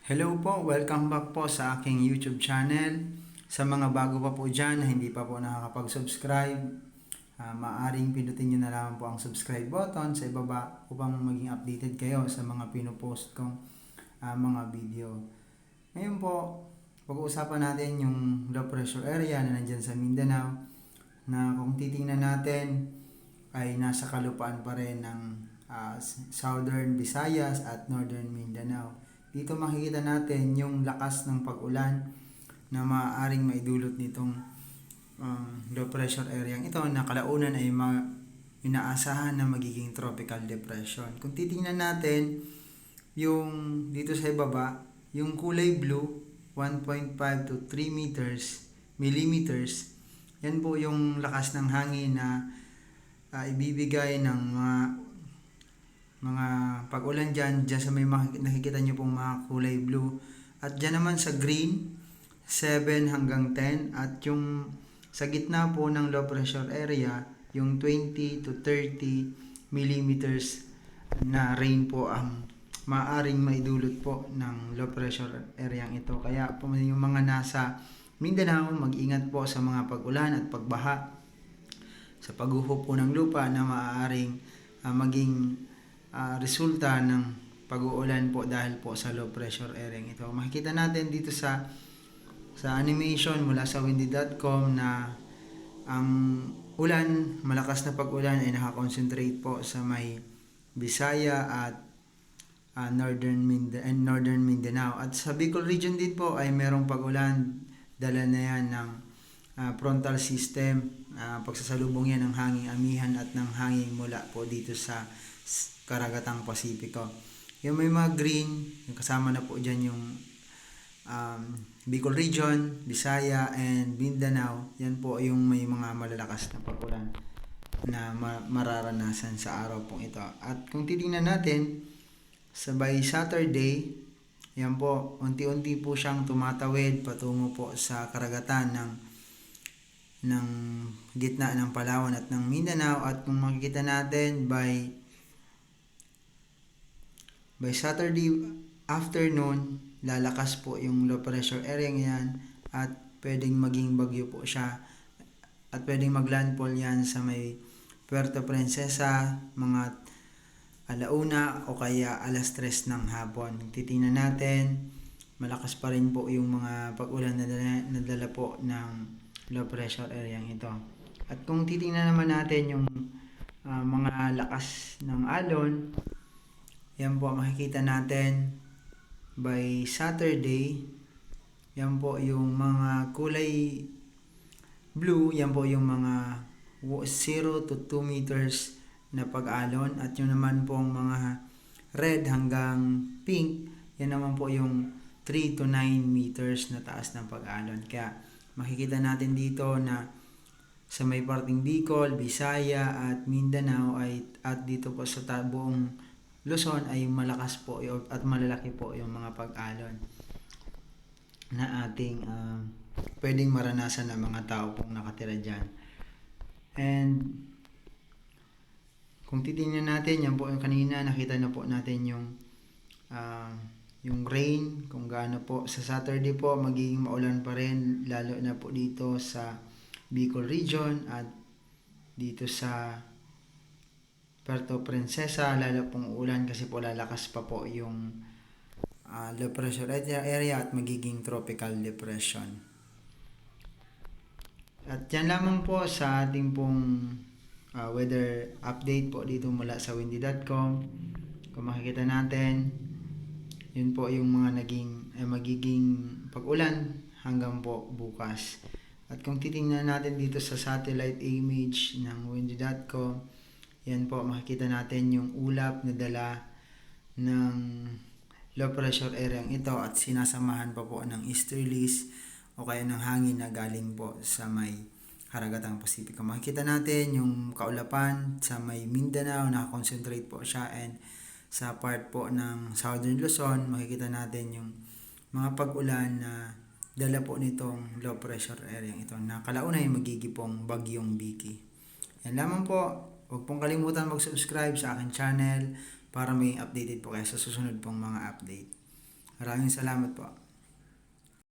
Hello po, welcome back po sa aking YouTube channel. Sa mga bago pa po dyan na hindi pa po nakakapag-subscribe, maaaring pindutin nyo na lang po ang subscribe button sa ibaba upang maging updated kayo sa mga pinopost kong mga video. Ngayon po, pag-uusapan natin yung low pressure area na nandyan sa Mindanao na kung titingnan natin ay nasa kalupaan pa rin ng Southern Visayas at Northern Mindanao. Dito makikita natin yung lakas ng pag-ulan na maaaring maidulot nitong low pressure area ito na kalaunan ay inaasahan na magiging tropical depression. Kung titingnan natin yung dito sa ibaba, yung kulay blue, 1.5 to 3 millimeters, yan po yung lakas ng hangin na ibibigay ng mga pag-ulan dyan sa may nakikita nyo pong mga kulay blue. At dyan naman sa green, 7 hanggang 10. At yung sa gitna po ng low pressure area, yung 20 to 30 millimeters na rain po ang maaring maidulot po ng low pressure area ito. Kaya po yung mga nasa Mindanao, mag-ingat po sa mga pag-ulan at pagbaha sa pagguho po ng lupa na maaaring maging resulta ng pag-uulan po dahil po sa low pressure area ito. Makikita natin dito sa animation mula sa windy.com na ang ulan, malakas na pag-ulan ay nakakonsentrate po sa may Bisaya at Northern Mindanao. At sa Bicol region din po ay merong pag-ulan, dala na yan ng frontal system, pagsasalubong yan ng hanging amihan at ng hanging mula po dito sa Karagatang Pasipiko. Yung may mga green, yung kasama na po dyan yung Bicol region, Bisaya, and Mindanao. Yan po yung may mga malalakas na pag-ulan na mararanasan sa araw pong ito. At kung titingnan natin, by Saturday, yan po, unti-unti po siyang tumatawid patungo po sa karagatan ng gitna ng Palawan at ng Mindanao. At kung makikita natin by Saturday afternoon, lalakas po yung low pressure area yan at pwedeng maging bagyo po siya at pwedeng maglandfall yan sa may Puerto Princesa mga alauna o kaya alas 3 ng hapon. Titingnan natin, malakas pa rin po yung mga pag-ulan na dala po ng low pressure area ito. At kung titingnan naman natin yung mga lakas ng alon, yan po makikita natin by Saturday, yan po yung mga kulay blue, yan po yung mga 0 to 2 meters na pag-alon. At yung naman pong mga red hanggang pink, yan naman po yung 3 to 9 meters na taas ng pag-alon. Kaya makikita natin dito na sa may parting Bicol, Bisaya at Mindanao at dito po sa buong Luzon ay malakas po at malalaki po yung mga pag-alon na ating pwedeng maranasan ng mga tao pong nakatira dyan. And kung titingnan natin, yan po yung kanina, nakita na po natin yung rain, kung gaano po. Sa Saturday po, magiging maulan pa rin, lalo na po dito sa Bicol region at dito sa Puerto Princesa, lalo pong ulan kasi po lalakas pa po yung low pressure area at magiging tropical depression. At yan lamang po sa ating pong weather update po dito mula sa windy.com. Kung makikita natin, yun po yung mga magiging pag-ulan hanggang po bukas. At kung titingnan natin dito sa satellite image ng windy.com, yan po makikita natin yung ulap na dala ng low pressure area ito at sinasamahan pa po ng easterlies o kaya ng hangin na galing po sa may Karagatang Pasipiko. Makikita natin yung kaulapan sa may Mindanao, nakakonsentrate po siya, and sa part po ng Southern Luzon, makikita natin yung mga pag-ulan na dala po nitong low pressure area ito na kalaunay magigipong bagyong Vicky. Yan lamang po. Huwag pong kalimutan mag-subscribe sa aking channel para may updated po kayo sa susunod pong mga update. Maraming salamat po.